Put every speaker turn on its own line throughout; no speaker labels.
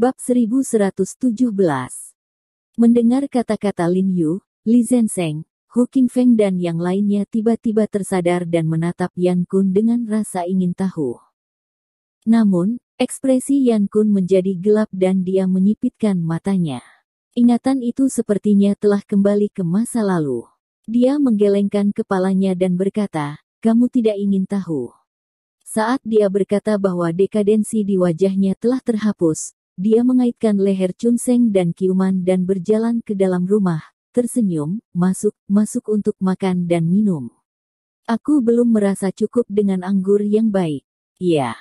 Bab 1117. Mendengar kata-kata Lin Yu, Li Zhensheng, Hu Qingfeng dan yang lainnya tiba-tiba tersadar dan menatap Yan Kun dengan rasa ingin tahu. Namun, ekspresi Yan Kun menjadi gelap dan dia menyipitkan matanya. Ingatan itu sepertinya telah kembali ke masa lalu. Dia menggelengkan kepalanya dan berkata, "Kamu tidak ingin tahu." Saat dia berkata bahwa dekadensi di wajahnya telah terhapus, dia mengaitkan leher Chun Seng dan Qiuman dan berjalan ke dalam rumah, tersenyum, masuk untuk makan dan minum. Aku belum merasa cukup dengan anggur yang baik. Ya.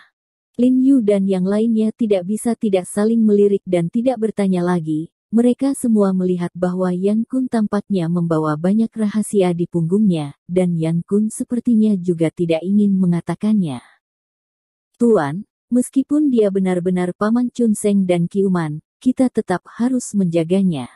Lin Yu dan yang lainnya tidak bisa tidak saling melirik dan tidak bertanya lagi. Mereka semua melihat bahwa Yan Kun tampaknya membawa banyak rahasia di punggungnya, dan Yan Kun sepertinya juga tidak ingin mengatakannya. "Tuan, meskipun dia benar-benar paman Chun Seng dan Qiuman, kita tetap harus menjaganya."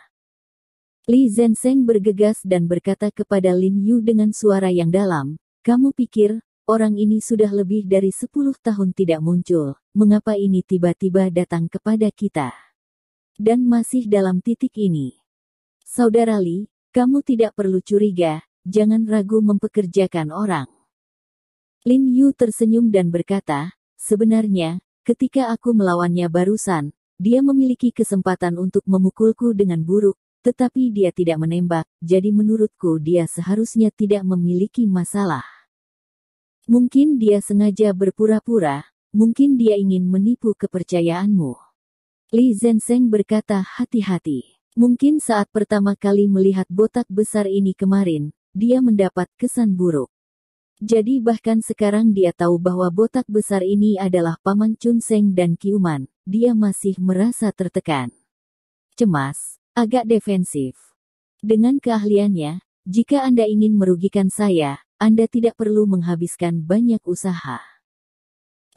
Li Zhensheng bergegas dan berkata kepada Lin Yu dengan suara yang dalam, "Kamu pikir, orang ini sudah lebih dari 10 tahun tidak muncul, mengapa ini tiba-tiba datang kepada kita? Dan masih dalam titik ini. Saudara Li, kamu tidak perlu curiga, jangan ragu mempekerjakan orang." Lin Yu tersenyum dan berkata, "Sebenarnya, ketika aku melawannya barusan, dia memiliki kesempatan untuk memukulku dengan buruk, tetapi dia tidak menembak, jadi menurutku dia seharusnya tidak memiliki masalah. Mungkin dia sengaja berpura-pura, mungkin dia ingin menipu kepercayaanmu." Li Zhensheng berkata hati-hati. Mungkin saat pertama kali melihat botak besar ini kemarin, dia mendapat kesan buruk. Jadi bahkan sekarang dia tahu bahwa botak besar ini adalah paman Chun Seng dan Qiuman, dia masih merasa tertekan. Cemas, agak defensif. Dengan keahliannya, jika Anda ingin merugikan saya, Anda tidak perlu menghabiskan banyak usaha.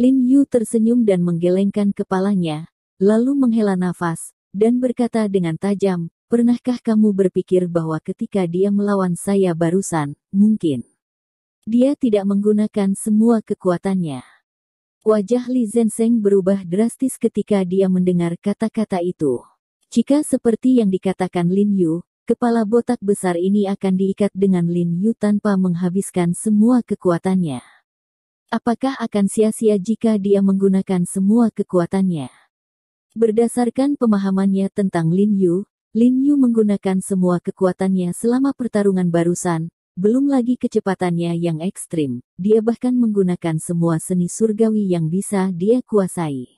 Lin Yu tersenyum dan menggelengkan kepalanya, lalu menghela nafas, dan berkata dengan tajam, "Pernahkah kamu berpikir bahwa ketika dia melawan saya barusan, mungkin dia tidak menggunakan semua kekuatannya?" Wajah Li Zhensheng berubah drastis ketika dia mendengar kata-kata itu. Jika seperti yang dikatakan Lin Yu, kepala botak besar ini akan diikat dengan Lin Yu tanpa menghabiskan semua kekuatannya. Apakah akan sia-sia jika dia menggunakan semua kekuatannya? Berdasarkan pemahamannya tentang Lin Yu menggunakan semua kekuatannya selama pertarungan barusan, belum lagi kecepatannya yang ekstrim, dia bahkan menggunakan semua seni surgawi yang bisa dia kuasai.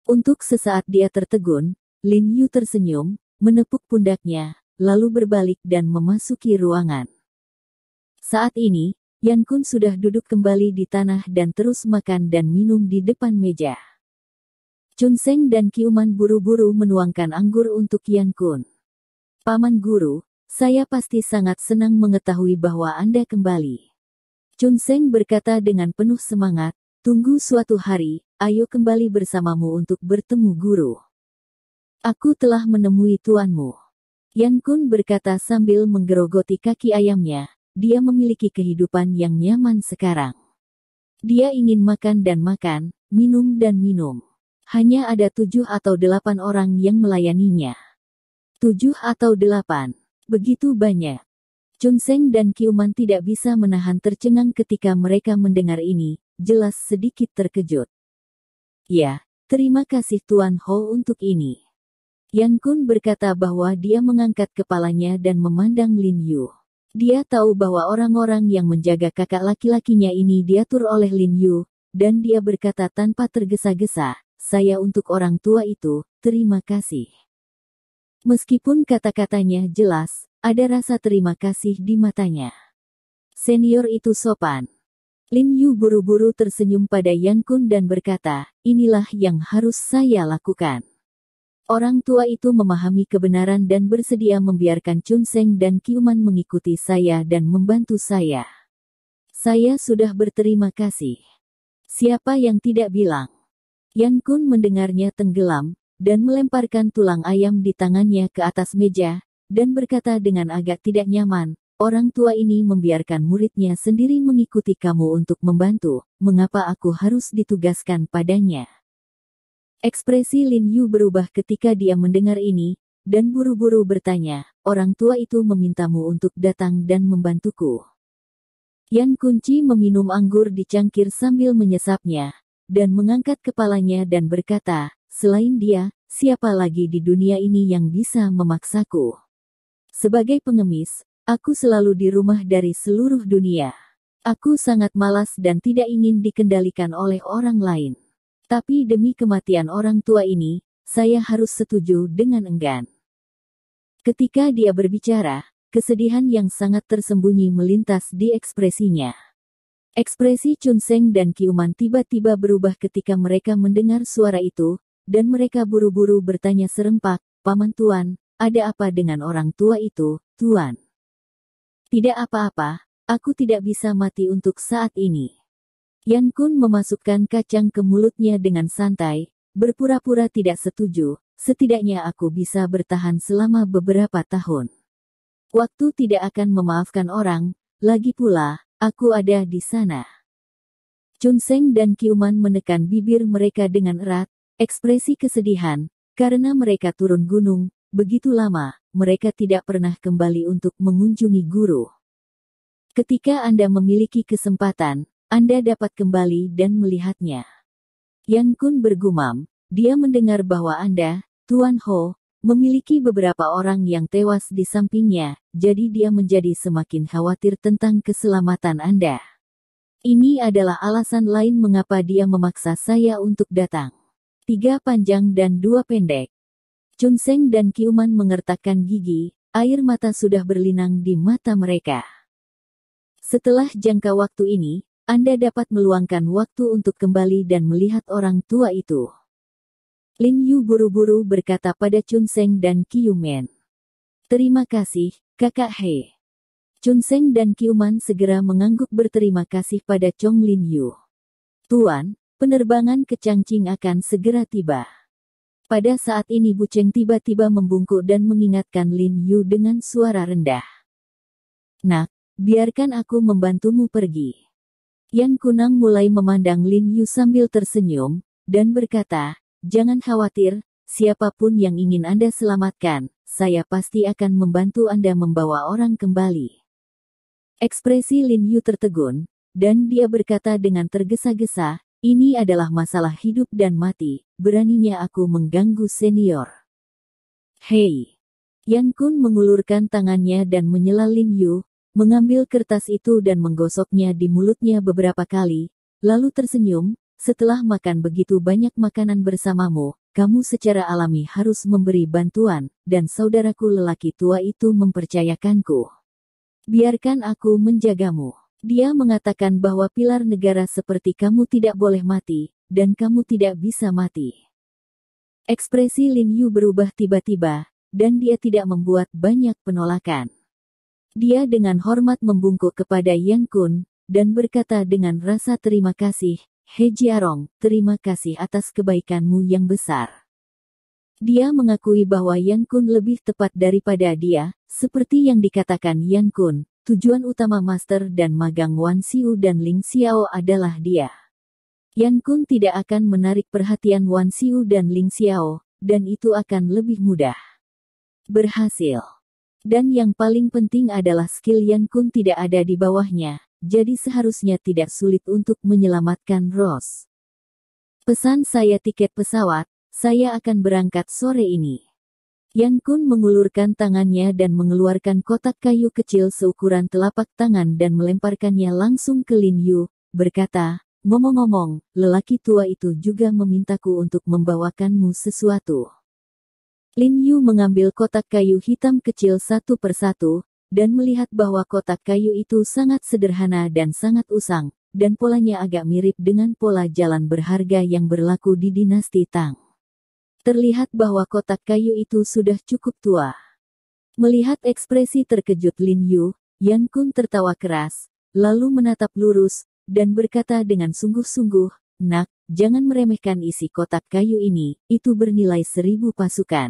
Untuk sesaat dia tertegun, Lin Yu tersenyum, menepuk pundaknya, lalu berbalik dan memasuki ruangan. Saat ini, Yan Kun sudah duduk kembali di tanah dan terus makan dan minum di depan meja. Chun Seng dan Qiuman buru-buru menuangkan anggur untuk Yan Kun. "Paman Guru, saya pasti sangat senang mengetahui bahwa Anda kembali." Chun Seng berkata dengan penuh semangat, "Tunggu suatu hari, ayo kembali bersamamu untuk bertemu guru. Aku telah menemui tuanmu." Yan Kun berkata sambil menggerogoti kaki ayamnya, dia memiliki kehidupan yang nyaman sekarang. Dia ingin makan dan makan, minum dan minum. Hanya ada 7 atau 8 orang yang melayaninya. 7 atau 8. Begitu banyak. Chun Seng dan Qiuman tidak bisa menahan tercengang ketika mereka mendengar ini, jelas sedikit terkejut. "Ya, terima kasih Tuan Ho untuk ini." Yan Kun berkata bahwa dia mengangkat kepalanya dan memandang Lin Yu. Dia tahu bahwa orang-orang yang menjaga kakak laki-lakinya ini diatur oleh Lin Yu, dan dia berkata tanpa tergesa-gesa, "Saya untuk orang tua itu, terima kasih." Meskipun kata-katanya jelas, ada rasa terima kasih di matanya. Senior itu sopan. Lin Yu buru-buru tersenyum pada Yan Kun dan berkata, "Inilah yang harus saya lakukan." Orang tua itu memahami kebenaran dan bersedia membiarkan Chun Seng dan Qiuman mengikuti saya dan membantu saya. Saya sudah berterima kasih. Siapa yang tidak bilang? Yan Kun mendengarnya tenggelam, dan melemparkan tulang ayam di tangannya ke atas meja, dan berkata dengan agak tidak nyaman, "Orang tua ini membiarkan muridnya sendiri mengikuti kamu untuk membantu, mengapa aku harus ditugaskan padanya?" Ekspresi Lin Yu berubah ketika dia mendengar ini, dan buru-buru bertanya, orang tua itu memintamu untuk datang dan membantuku. Yan Kunci meminum anggur di cangkir sambil menyesapnya, dan mengangkat kepalanya dan berkata, selain dia, siapa lagi di dunia ini yang bisa memaksaku? Sebagai pengemis, aku selalu di rumah dari seluruh dunia. Aku sangat malas dan tidak ingin dikendalikan oleh orang lain. Tapi demi kematian orang tua ini, saya harus setuju dengan enggan. Ketika dia berbicara, kesedihan yang sangat tersembunyi melintas di ekspresinya. Ekspresi Chun Seng dan Kiuman tiba-tiba berubah ketika mereka mendengar suara itu, dan mereka buru-buru bertanya serempak, Paman Tuan, ada apa dengan orang tua itu, Tuan? Tidak apa-apa, aku tidak bisa mati untuk saat ini. Yan Kun memasukkan kacang ke mulutnya dengan santai, berpura-pura tidak setuju, setidaknya aku bisa bertahan selama beberapa tahun. Waktu tidak akan memaafkan orang, lagi pula, aku ada di sana. Chun Seng dan Kiuman menekan bibir mereka dengan erat, ekspresi kesedihan, karena mereka turun gunung, begitu lama, mereka tidak pernah kembali untuk mengunjungi guru. Ketika Anda memiliki kesempatan, Anda dapat kembali dan melihatnya. Yan Kun bergumam, dia mendengar bahwa Anda, Tuan Ho, memiliki beberapa orang yang tewas di sampingnya, jadi dia menjadi semakin khawatir tentang keselamatan Anda. Ini adalah alasan lain mengapa dia memaksa saya untuk datang. 3 panjang dan 2 pendek. Chun Seng dan Kiuman mengertakkan gigi, air mata sudah berlinang di mata mereka. Setelah jangka waktu ini, Anda dapat meluangkan waktu untuk kembali dan melihat orang tua itu. Lin Yu buru-buru berkata pada Chun Seng dan Kiuman. Terima kasih, Kakak He. Chun Seng dan Kiuman segera mengangguk berterima kasih pada Chong Lin Yu. Tuan, penerbangan ke Changqing akan segera tiba. Pada saat ini Bu Cheng tiba-tiba membungkuk dan mengingatkan Lin Yu dengan suara rendah. Nak, biarkan aku membantumu pergi. Yan Kunang mulai memandang Lin Yu sambil tersenyum, dan berkata, jangan khawatir, siapapun yang ingin Anda selamatkan, saya pasti akan membantu Anda membawa orang kembali. Ekspresi Lin Yu tertegun, dan dia berkata dengan tergesa-gesa, ini adalah masalah hidup dan mati, beraninya aku mengganggu senior. Hei! Yan Kun mengulurkan tangannya dan menyela Lin Yu, mengambil kertas itu dan menggosoknya di mulutnya beberapa kali, lalu tersenyum, setelah makan begitu banyak makanan bersamamu, kamu secara alami harus memberi bantuan, dan saudaraku lelaki tua itu mempercayakanku. Biarkan aku menjagamu. Dia mengatakan bahwa pilar negara seperti kamu tidak boleh mati, dan kamu tidak bisa mati. Ekspresi Lin Yu berubah tiba-tiba, dan dia tidak membuat banyak penolakan. Dia dengan hormat membungkuk kepada Yan Kun, dan berkata dengan rasa terima kasih, He Jiarong, terima kasih atas kebaikanmu yang besar. Dia mengakui bahwa Yan Kun lebih tepat daripada dia, seperti yang dikatakan Yan Kun, tujuan utama Master dan Magang Wan Xiu dan Ling Xiao adalah dia. Yan Kun tidak akan menarik perhatian Wan Xiu dan Ling Xiao, dan itu akan lebih mudah. Berhasil. Dan yang paling penting adalah skill Yan Kun tidak ada di bawahnya, jadi seharusnya tidak sulit untuk menyelamatkan Rose. Pesan saya tiket pesawat, saya akan berangkat sore ini. Yan Kun mengulurkan tangannya dan mengeluarkan kotak kayu kecil seukuran telapak tangan dan melemparkannya langsung ke Lin Yu, berkata, ngomong-ngomong, lelaki tua itu juga memintaku untuk membawakanmu sesuatu. Lin Yu mengambil kotak kayu hitam kecil satu persatu, dan melihat bahwa kotak kayu itu sangat sederhana dan sangat usang, dan polanya agak mirip dengan pola jalan berharga yang berlaku di dinasti Tang. Terlihat bahwa kotak kayu itu sudah cukup tua. Melihat ekspresi terkejut Lin Yu, Yan Kun tertawa keras, lalu menatap lurus, dan berkata dengan sungguh-sungguh, nak, jangan meremehkan isi kotak kayu ini, itu bernilai 1000 pasukan.